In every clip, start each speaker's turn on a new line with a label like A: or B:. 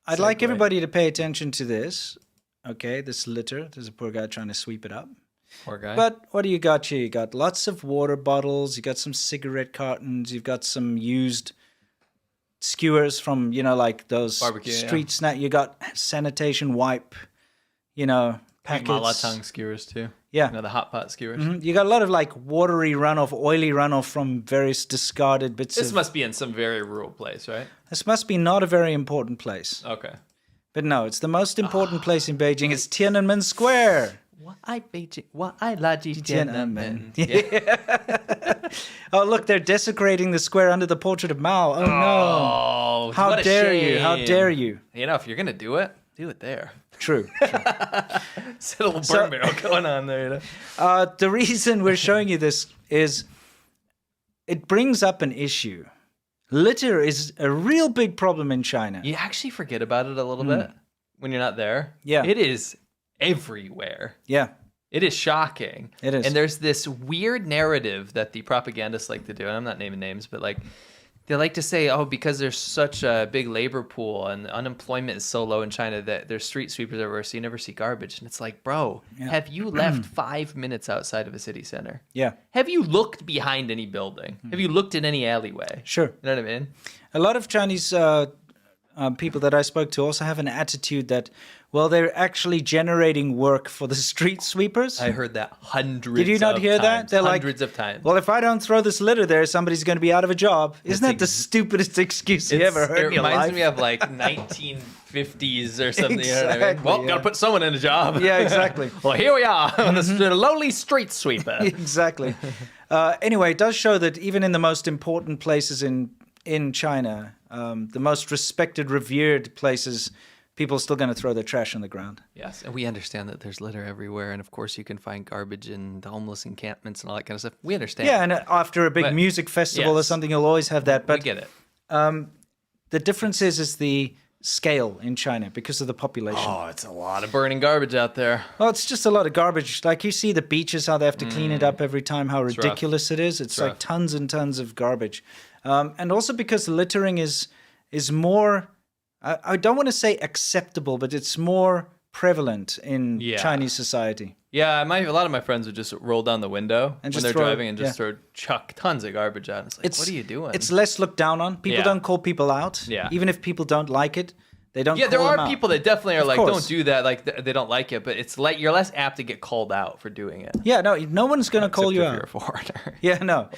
A: I'd like everybody to pay attention to this. Okay, this litter. There's a poor guy trying to sweep it up.
B: Poor guy.
A: But what do you got here? You got lots of water bottles. You got some cigarette cartons. You've got some used skewers from, like those
B: barbecue,
A: street snack. You got sanitation wipe, packets.
B: Malatang skewers too.
A: Yeah.
B: The hot pot skewers.
A: Mm-hmm. You got a lot of watery runoff, oily runoff from various discarded bits
B: This must be in some very rural place, right?
A: This must be not a very important place.
B: Okay.
A: But no, it's the most important place in Beijing. It's Tiananmen Square.
B: Tiananmen.
A: Yeah. Oh, look, they're desecrating the square under the portrait of Mao. Oh, no. How dare you? How dare you?
B: If you're going to do it there.
A: True.
B: It's a little burn barrel going on there.
A: The reason we're showing you this is it brings up an issue. Litter is a real big problem in China.
B: You actually forget about it a little bit when you're not there.
A: Yeah.
B: It is everywhere.
A: Yeah.
B: It is shocking.
A: It is.
B: And there's this weird narrative that the propagandists like to do, and I'm not naming names, but they like to say, because there's such a big labor pool and unemployment is so low in China that there's street sweepers everywhere, so you never see garbage. And it's like, bro, have you left 5 minutes outside of a city center?
A: Yeah.
B: Have you looked behind any building? Have you looked in any alleyway?
A: Sure.
B: You know what I mean?
A: A lot of Chinese people that I spoke to also have an attitude that, they're actually generating work for the street sweepers.
B: I heard that hundreds of times.
A: Did you not hear that? They're
B: hundreds of times.
A: Well, if I don't throw this litter there, somebody's going to be out of a job. Isn't that the stupidest excuse you ever heard in your life?
B: It reminds me of 1950s or something.
A: Exactly,
B: you know what I mean? Well, got to put someone in a job.
A: Yeah, exactly.
B: Well, here we are, the lowly street sweeper.
A: Exactly. Anyway, it does show that even in the most important places in China, the most respected, revered places, people are still going to throw their trash on the ground.
B: Yes, and we understand that there's litter everywhere, and of course you can find garbage in the homeless encampments and all that kind of stuff. We understand.
A: Yeah, and after a big music festival or something, you'll always have that. But
B: we get it.
A: The difference is the scale in China because of the population.
B: Oh, it's a lot of burning garbage out there.
A: Well, it's just a lot of garbage. Like you see the beaches, how they have to clean it up every time, how ridiculous it is. It's like tons and tons of garbage. And also because littering is more... I don't want to say acceptable, but it's more prevalent in Chinese society.
B: Yeah, a lot of my friends would just roll down the window when they're driving and just chuck tons of garbage out. It's like, what are you doing?
A: It's less looked down on. People don't call people out. Yeah. Even if people don't like it, they don't call them out.
B: Yeah, there are people that definitely are don't do that. Like, they don't like it, but it's like you're less apt to get called out for doing it.
A: Yeah, no one's going to call you out.
B: Except if you're a foreigner.
A: Yeah, no.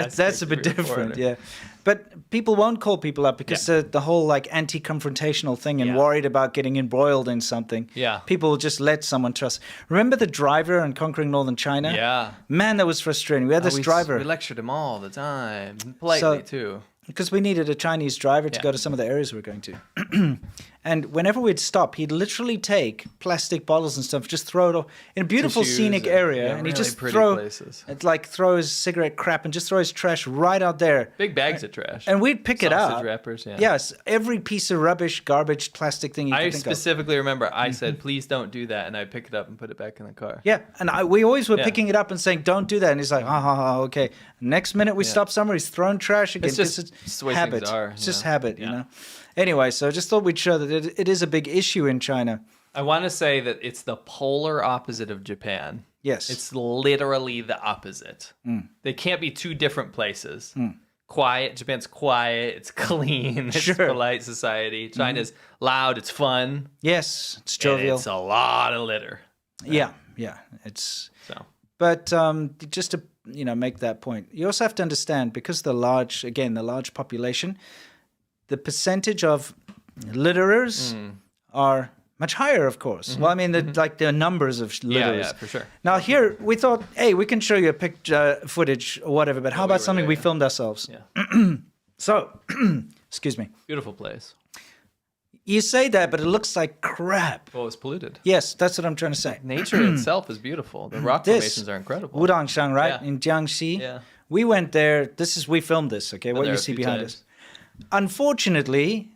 A: That's a bit different, yeah. But people won't call people up because the whole anti-confrontational thing and worried about getting embroiled in something.
B: Yeah.
A: People will just let someone trust. Remember the driver in Conquering Northern China?
B: Yeah.
A: Man, that was frustrating. We had this driver.
B: We lectured him all the time, politely too.
A: Because we needed a Chinese driver to go to some of the areas we were going to. And whenever we'd stop, he'd literally take plastic bottles and stuff, just throw it off in a beautiful scenic area, and he'd just throw his cigarette crap and just throw his trash right out there.
B: Big bags of trash.
A: And we'd pick it up.
B: Sausage wrappers, yeah.
A: Yes, every piece of rubbish, garbage, plastic thing you could think of.
B: I specifically remember I said, please don't do that, and I pick it up and put it back in the car.
A: Yeah, and we always were picking it up and saying, don't do that. And he's like, okay. Next minute we stop somewhere, he's throwing trash again.
B: It's just the way
A: habit.
B: Things are.
A: It's just habit, you know. Anyway, so I just thought we'd show that it is a big issue in China.
B: I want to say that it's the polar opposite of Japan.
A: Yes.
B: It's literally the opposite. They can't be two different places. Quiet. Japan's quiet. It's clean. It's polite society. China's loud. It's fun.
A: Yes. It's jovial.
B: And it's a lot of litter.
A: Yeah. It's so. But just to make that point, you also have to understand because the large population, the percentage of litterers are much higher, of course. Well, I mean, the numbers of litterers.
B: Yeah, for sure.
A: Now here, we thought, hey, we can show you a picture, footage or whatever, but how about something we filmed ourselves?
B: Yeah.
A: So, excuse me.
B: Beautiful place.
A: You say that, but it looks like crap.
B: Well, it's polluted.
A: Yes, that's what I'm trying to say.
B: Nature itself is beautiful. The rock formations are incredible.
A: Wudangshan, right?
B: Yeah.
A: In Jiangxi.
B: Yeah.
A: We went there. We filmed this, okay? What you see behind us. Unfortunately,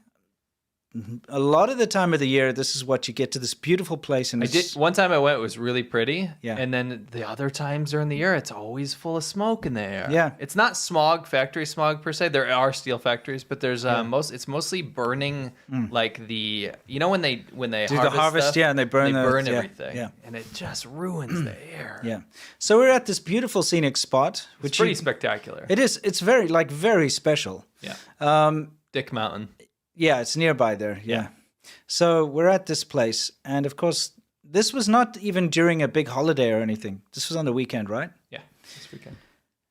A: a lot of the time of the year, this is what you get to this beautiful place. And
B: one time I went, it was really pretty.
A: Yeah.
B: And then the other times during the year, it's always full of smoke in the air.
A: Yeah.
B: It's not factory smog per se. There are steel factories, but there's it's mostly burning like when they
A: do the harvest,
B: stuff,
A: and they burn
B: everything.
A: Yeah.
B: And it just ruins the air.
A: Yeah. So we're at this beautiful scenic spot, which
B: It's pretty spectacular.
A: It is. It's very special.
B: Yeah. Dick Mountain.
A: Yeah, it's nearby there. Yeah. So we're at this place. And of course, this was not even during a big holiday or anything. This was on the weekend, right?
B: Yeah, this weekend.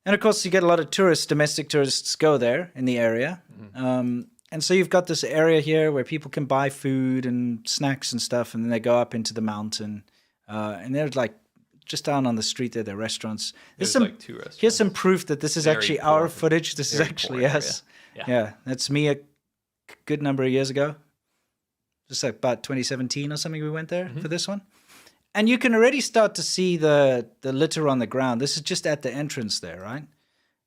A: And of course, you get a lot of tourists, domestic tourists go there in the area. And so you've got this area here where people can buy food and snacks and stuff. And then they go up into the mountain. And they're like just down on the street there, the restaurants.
B: There's like 2 restaurants.
A: Here's some proof that this is actually our footage. This is actually us. Yeah, that's me a good number of years ago. Just like about 2017 or something we went there for this one. And you can already start to see the litter on the ground. This is just at the entrance there, right?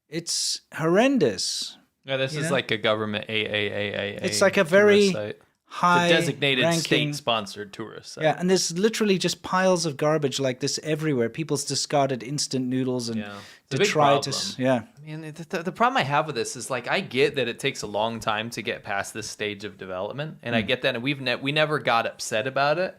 A: It's horrendous.
B: Yeah, this is like a government AAAA.
A: It's like a very high
B: designated
A: ranking,
B: state-sponsored tourist site.
A: Yeah, and there's literally just piles of garbage like this everywhere. People's discarded instant noodles and detritus. Yeah.
B: I mean, the problem I have with this is like I get that it takes a long time to get past this stage of development, and I get that, and we never got upset about it.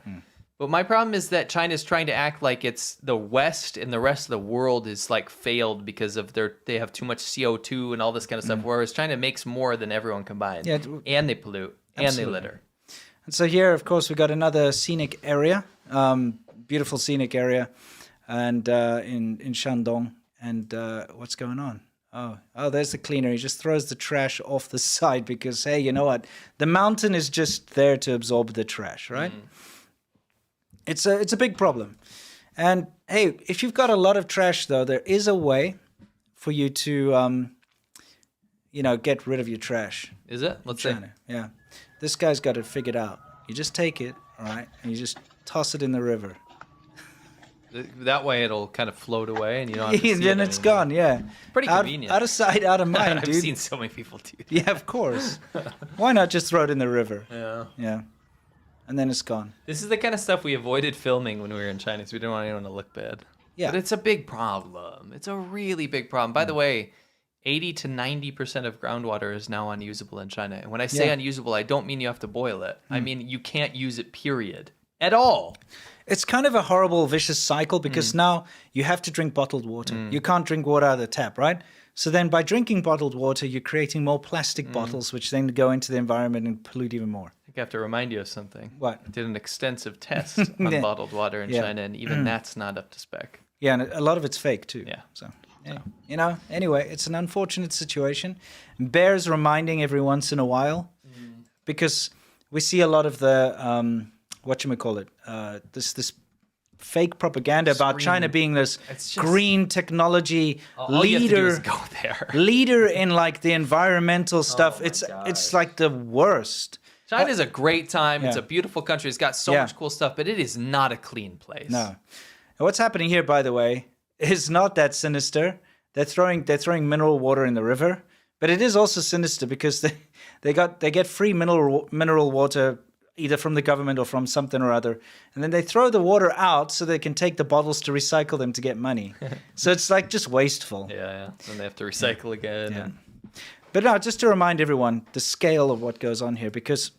B: But my problem is that China's trying to act like it's the West and the rest of the world is like failed because of they have too much CO2 and all this kind of stuff, whereas China makes more than everyone combined. Yeah, and they pollute. Absolutely. And they litter.
A: And so here, of course, we got another scenic area, beautiful scenic area, and in Shandong. And what's going on? Oh, there's the cleaner. He just throws the trash off the side because, hey, you know what? The mountain is just there to absorb the trash, right? It's a big problem. And hey, if you've got a lot of trash, though, there is a way for you to, get rid of your trash.
B: Is it? Let's see.
A: Yeah. This guy's got it figured out. You just take it, all right, and you just toss it in the river.
B: That way it'll kind of float away and you don't have to see
A: then it's gone, yeah.
B: Pretty convenient.
A: Out of sight, out of mind, dude.
B: I've seen so many people do that.
A: Yeah, of course. Why not just throw it in the river?
B: Yeah.
A: Yeah. And then it's gone.
B: This is the kind of stuff we avoided filming when we were in China because we didn't want anyone to look bad.
A: Yeah.
B: But it's a big problem. It's a really big problem. By the way, 80 to 90% of groundwater is now unusable in China. And when I say unusable, I don't mean you have to boil it. I mean you can't use it, period. At all.
A: It's kind of a horrible, vicious cycle because now you have to drink bottled water. You can't drink water out of the tap, right? So then by drinking bottled water, you're creating more plastic bottles, which then go into the environment and pollute even more.
B: I think I have to remind you of something.
A: What?
B: I did an extensive test on bottled water in China, and even that's not up to spec.
A: Yeah, and a lot of it's fake too.
B: Yeah.
A: So, anyway, it's an unfortunate situation. Bears reminding every once in a while because we see a lot of the, this fake propaganda about China being this green technology leader, leader in like the environmental stuff. It's like the worst.
B: China's a great time. It's a beautiful country. It's got so much cool stuff, but it is not a clean place.
A: No. And what's happening here, by the way, is not that sinister. They're throwing mineral water in the river, but it is also sinister because they get free mineral water either from the government or from something or other, and then they throw the water out so they can take the bottles to recycle them to get money. So it's like just wasteful.
B: Yeah. And they have to recycle again.
A: Yeah. But no, just to remind everyone the scale of what goes on here, because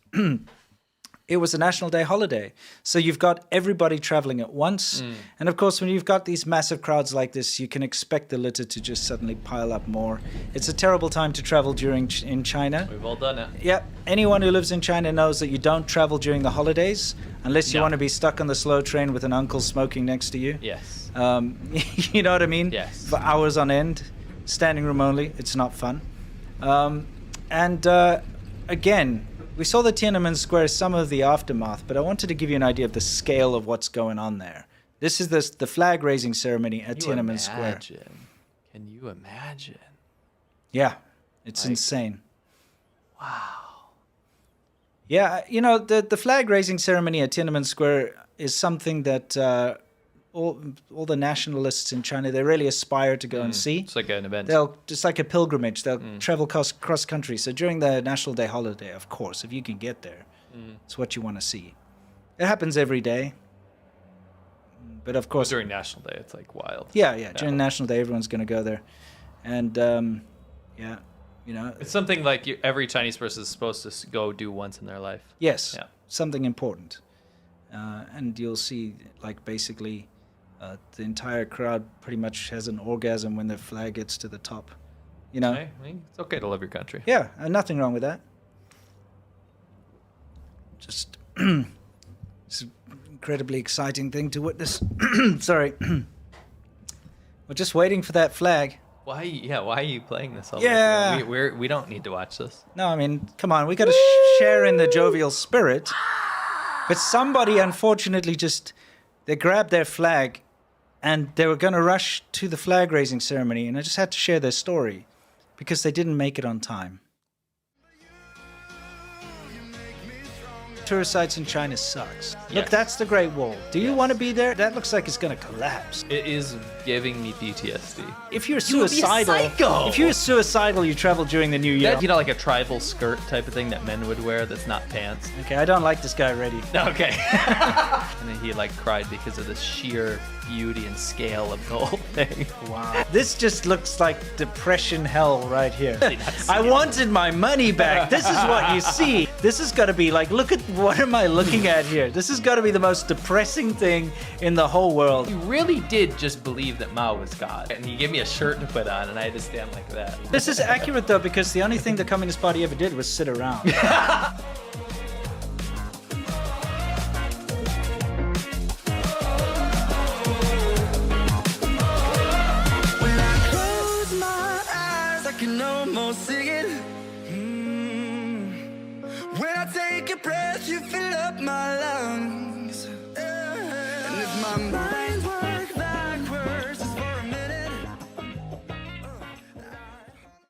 A: it was a National Day holiday. So you've got everybody traveling at once. And of course, when you've got these massive crowds like this, you can expect the litter to just suddenly pile up more. It's a terrible time to travel in China.
B: We've all done it.
A: Yeah. Anyone who lives in China knows that you don't travel during the holidays unless you want to be stuck on the slow train with an uncle smoking next to you.
B: Yes.
A: You know what I mean?
B: Yes.
A: For hours on end, standing room only. It's not fun. Again, we saw the Tiananmen Square, some of the aftermath, but I wanted to give you an idea of the scale of what's going on there. This is the flag raising ceremony at Tiananmen Square.
B: Can you imagine?
A: Yeah, it's insane.
B: Wow.
A: Yeah, the flag raising ceremony at Tiananmen Square is something that all the nationalists in China, they really aspire to go and see.
B: It's like an event.
A: It's like a pilgrimage. They'll travel cross country. So during the National Day holiday, of course, if you can get there, It's what you want to see. It happens every day. But of course...
B: During National Day, it's like wild.
A: Yeah. During National Day, everyone's going to go there. And, yeah, you know...
B: It's something like every Chinese person is supposed to go do once in their life.
A: Yes,
B: Yeah.
A: something important. And you'll see, like, basically, the entire crowd pretty much has an orgasm when the flag gets to the top. You know?
B: I mean, it's okay to love your country.
A: Yeah, nothing wrong with that. Just... it's an incredibly exciting thing to witness. Sorry. We're just waiting for that flag.
B: Why are you playing this all
A: Yeah.
B: the way? We don't need to watch this.
A: No, I mean, come on, we got to share in the jovial spirit. But somebody, unfortunately, they grabbed their flag and they were going to rush to the flag raising ceremony, and I just had to share their story because they didn't make it on time. Tourist sites in China sucks. Look,
B: Yes.
A: that's the Great Wall. Do you
B: Yes.
A: want to be there? That looks like it's going to collapse.
B: It is giving me PTSD.
A: If you're
B: You would be a
A: suicidal,
B: psycho.
A: if you're suicidal, you travel during the New Year.
B: You know, like a tribal skirt type of thing that men would wear that's not pants.
A: Okay, I don't like this guy already.
B: Okay. And then he like cried because of the sheer beauty and scale of the whole thing.
A: Wow. This just looks like depression hell right here.
B: That's-
A: I wanted my money back. This is what you see. This has got to be like, look at what am I looking at here? This has got to be the most depressing thing in the whole world.
B: He really did just believe that Mao was God. And he gave me a shirt to put on and I had to stand like that.
A: This is accurate though, because the only thing the Communist Party ever did was sit around.
C: When I close my eyes, I can almost see it. When I take a breath, you fill up my lungs.